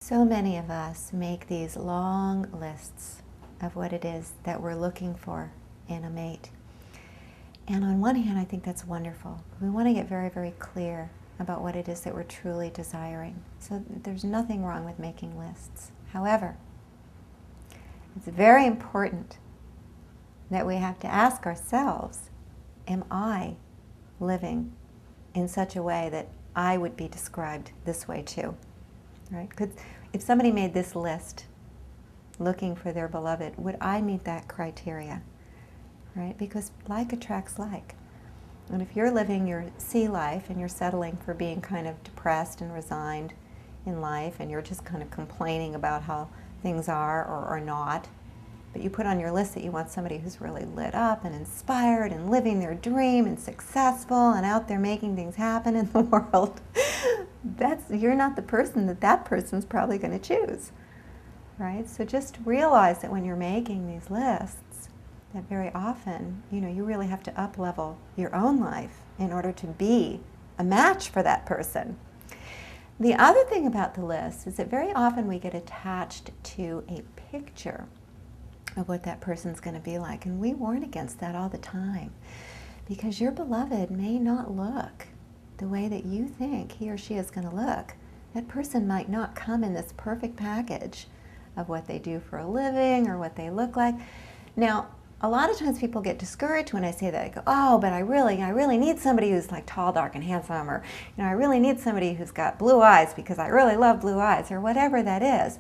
So many of us make these long lists of what it is that we're looking for in a mate. And on one hand, I think that's wonderful. We want to get very, very clear about what it is that we're truly desiring. So there's nothing wrong with making lists. However, it's very important that we have to ask ourselves, am I living in such a way that I would be described this way too? Right? Because if somebody made this list looking for their beloved, would I meet that criteria? Right? Because like attracts like. And if you're living your sea life and you're settling for being kind of depressed and resigned in life, and you're just kind of complaining about how things are or are not, but you put on your list that you want somebody who's really lit up and inspired and living their dream and successful and out there making things happen in the world, you're not the person that person's probably going to choose, right? So just realize that when you're making these lists, that very often, you really have to up-level your own life in order to be a match for that person. The other thing about the list is that very often we get attached to a picture of what that person's going to be like, and we warn against that all the time, because your beloved may not look the way that you think he or she is going to look. That person might not come in this perfect package of what they do for a living or what they look like. Now, a lot of times people get discouraged when I say that. I go, oh, but I really need somebody who's like tall, dark, and handsome, or I really need somebody who's got blue eyes because I really love blue eyes, or whatever that is.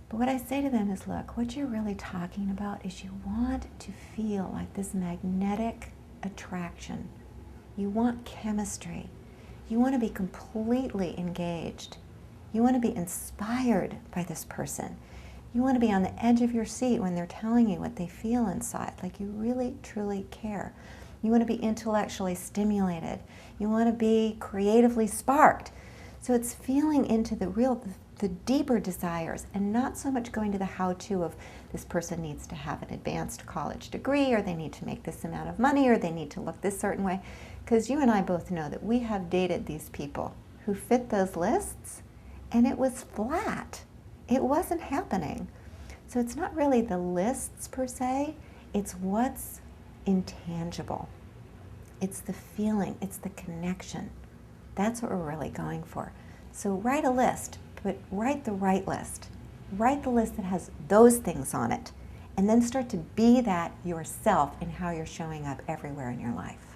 But what I say to them is, look, what you're really talking about is you want to feel like this magnetic attraction. You want chemistry. You want to be completely engaged. You want to be inspired by this person. You want to be on the edge of your seat when they're telling you what they feel inside, like you really, truly care. You want to be intellectually stimulated. You want to be creatively sparked. So it's feeling into the deeper desires, and not so much going to the how-to of this person needs to have an advanced college degree, or they need to make this amount of money, or they need to look this certain way. Because you and I both know that we have dated these people who fit those lists, and it was flat. It wasn't happening. So it's not really the lists per se, it's what's intangible. It's the feeling, it's the connection. That's what we're really going for. So write a list, but write the right list. Write the list that has those things on it, and then start to be that yourself in how you're showing up everywhere in your life.